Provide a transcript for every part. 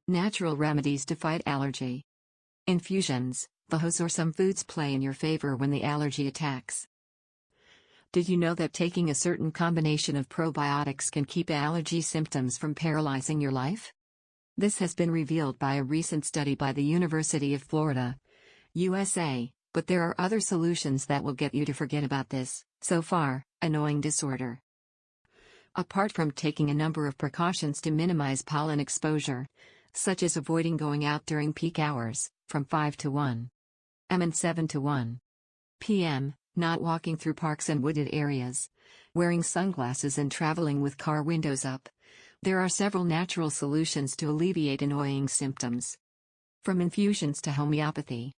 Natural remedies to fight allergy. Infusions, the hose or some foods play in your favor when the allergy attacks. Did you know that taking a certain combination of probiotics can keep allergy symptoms from paralyzing your life? This has been revealed by a recent study by the University of Florida, USA, but there are other solutions that will get you to forget about this, so far, annoying disorder. Apart from taking a number of precautions to minimize pollen exposure, such as avoiding going out during peak hours, from 5 to 1 am and 7 to 1 p.m., not walking through parks and wooded areas, wearing sunglasses and traveling with car windows up, there are several natural solutions to alleviate annoying symptoms. From infusions to homeopathy.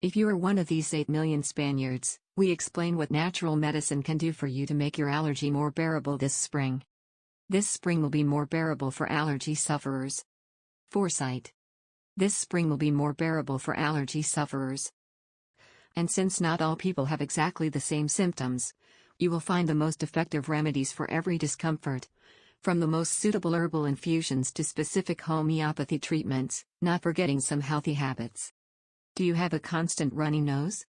If you are one of these 8 million Spaniards, we explain what natural medicine can do for you to make your allergy more bearable this spring. This spring will be more bearable for allergy sufferers. Foresight. This spring will be more bearable for allergy sufferers. And since not all people have exactly the same symptoms, you will find the most effective remedies for every discomfort, from the most suitable herbal infusions to specific homeopathy treatments, not forgetting some healthy habits. Do you have a constant runny nose?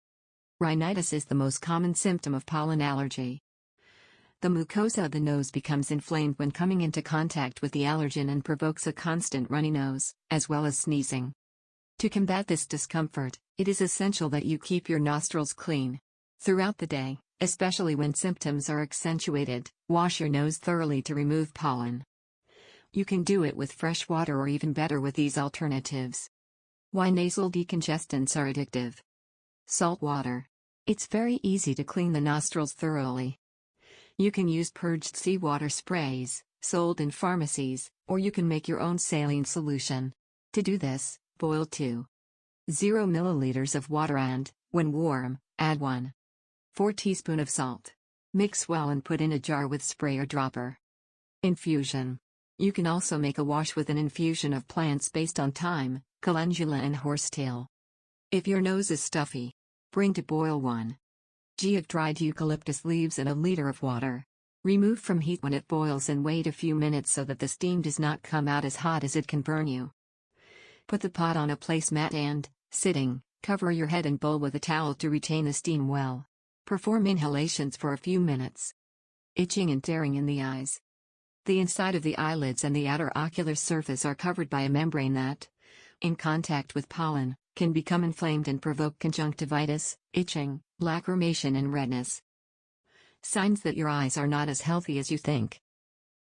Rhinitis is the most common symptom of pollen allergy. The mucosa of the nose becomes inflamed when coming into contact with the allergen and provokes a constant runny nose, as well as sneezing. To combat this discomfort, it is essential that you keep your nostrils clean. Throughout the day, especially when symptoms are accentuated, wash your nose thoroughly to remove pollen. You can do it with fresh water or even better with these alternatives. Why nasal decongestants are addictive. Salt water. It's very easy to clean the nostrils thoroughly. You can use purged seawater sprays, sold in pharmacies, or you can make your own saline solution. To do this, boil 2.0 milliliters of water and, when warm, add 1.4 teaspoons of salt. Mix well and put in a jar with spray or dropper. Infusion. You can also make a wash with an infusion of plants based on thyme, calendula and horsetail. If your nose is stuffy, bring to boil 1 g of dried eucalyptus leaves in a liter of water. Remove from heat when it boils and wait a few minutes so that the steam does not come out as hot as it can burn you. Put the pot on a placemat and, sitting, cover your head and bowl with a towel to retain the steam well. Perform inhalations for a few minutes. Itching and tearing in the eyes. The inside of the eyelids and the outer ocular surface are covered by a membrane that, in contact with pollen, can become inflamed and provoke conjunctivitis, itching, lacrimation and redness. Signs that your eyes are not as healthy as you think.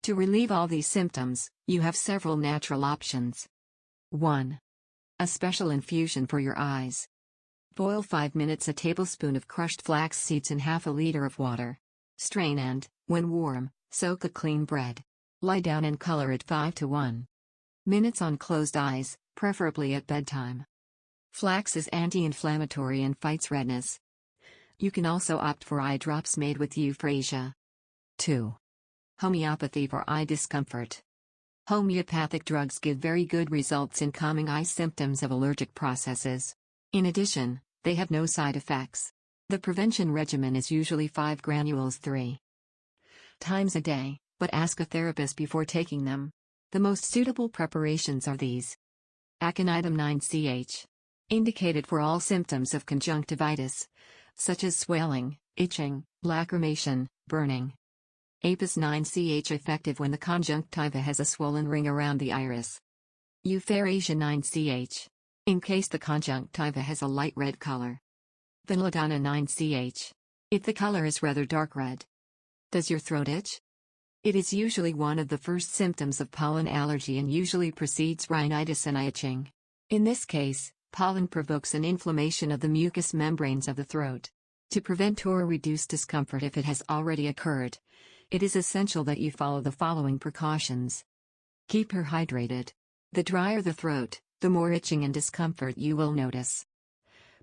To relieve all these symptoms, you have several natural options. 1. A special infusion for your eyes. Boil 5 minutes a tablespoon of crushed flax seeds in half a liter of water. Strain and, when warm, soak a clean bread. Lie down and color it 5 to 1 minutes on closed eyes, preferably at bedtime. Flax is anti-inflammatory and fights redness. You can also opt for eye drops made with euphrasia. 2. Homeopathy for eye discomfort. Homeopathic drugs give very good results in calming eye symptoms of allergic processes. In addition, they have no side effects. The prevention regimen is usually 5 granules 3 times a day, but ask a therapist before taking them. The most suitable preparations are these. Aconitum 9ch. Indicated for all symptoms of conjunctivitis, such as swelling, itching, lacrimation, burning. Apis 9ch effective when the conjunctiva has a swollen ring around the iris. Euphrasia 9ch. In case the conjunctiva has a light red color. Belladonna 9ch. If the color is rather dark red. Does your throat itch? It is usually one of the first symptoms of pollen allergy and usually precedes rhinitis and itching. In this case, pollen provokes an inflammation of the mucous membranes of the throat. To prevent or reduce discomfort if it has already occurred, it is essential that you follow the following precautions. Keep her hydrated. The drier the throat, the more itching and discomfort you will notice.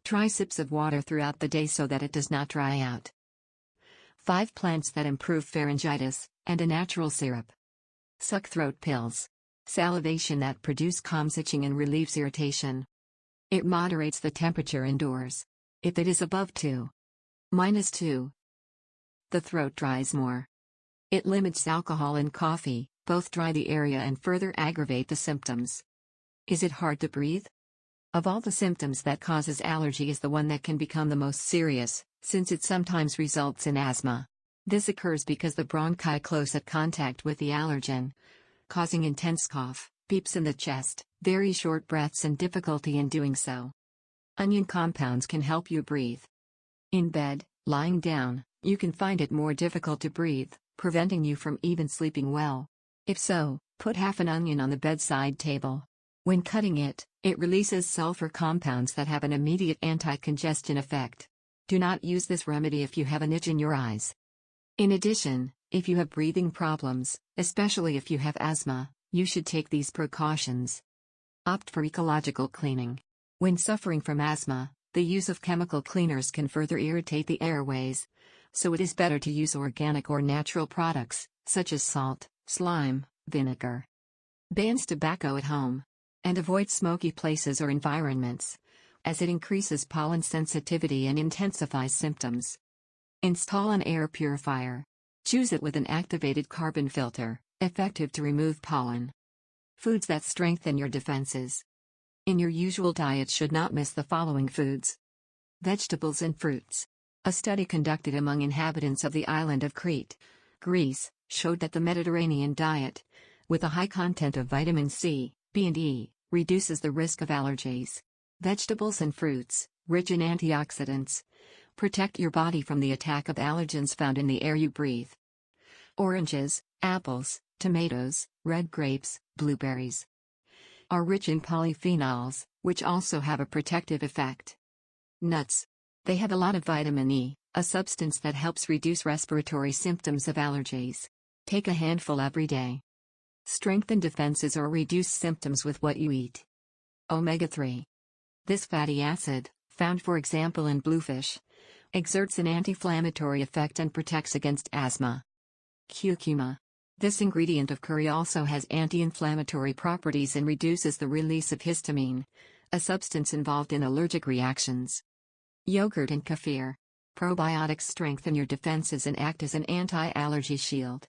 Try sips of water throughout the day so that it does not dry out. 5 plants that improve pharyngitis, and a natural syrup. Suck throat pills. Salivation that produce calms itching and relieves irritation. It moderates the temperature indoors. If it is above 2-2, the throat dries more. It limits alcohol in coffee, both dry the area and further aggravate the symptoms. Is it hard to breathe? Of all the symptoms that causes allergy is the one that can become the most serious, since it sometimes results in asthma. This occurs because the bronchi close at contact with the allergen, causing intense cough, beeps in the chest, very short breaths and difficulty in doing so. Onion compounds can help you breathe. In bed, lying down, you can find it more difficult to breathe, preventing you from even sleeping well. If so, put half an onion on the bedside table. When cutting it, it releases sulfur compounds that have an immediate anti-congestion effect. Do not use this remedy if you have an itch in your eyes. In addition, if you have breathing problems, especially if you have asthma, you should take these precautions. Opt for ecological cleaning. When suffering from asthma, the use of chemical cleaners can further irritate the airways, so it is better to use organic or natural products, such as salt, slime, vinegar. Ban tobacco at home. And avoid smoky places or environments, as it increases pollen sensitivity and intensifies symptoms. Install an air purifier. Choose it with an activated carbon filter, effective to remove pollen. Foods that strengthen your defenses. In your usual diet should not miss the following foods. Vegetables and fruits. A study conducted among inhabitants of the island of Crete, Greece, showed that the Mediterranean diet, with a high content of vitamin C, B and E, reduces the risk of allergies. Vegetables and fruits, rich in antioxidants, protect your body from the attack of allergens found in the air you breathe. Oranges, apples, tomatoes, red grapes, blueberries are rich in polyphenols, which also have a protective effect. Nuts. They have a lot of vitamin E, a substance that helps reduce respiratory symptoms of allergies. Take a handful every day. Strengthen defenses or reduce symptoms with what you eat. Omega-3. This fatty acid, found for example in bluefish, exerts an anti-inflammatory effect and protects against asthma. Curcuma. This ingredient of curry also has anti-inflammatory properties and reduces the release of histamine, a substance involved in allergic reactions. Yogurt and kefir. Probiotics strengthen your defenses and act as an anti-allergy shield.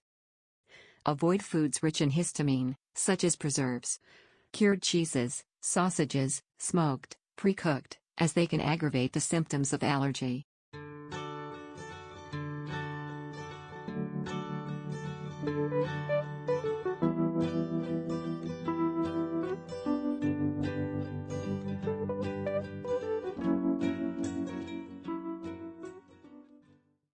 Avoid foods rich in histamine, such as preserves, cured cheeses, sausages, smoked, pre-cooked, as they can aggravate the symptoms of allergy.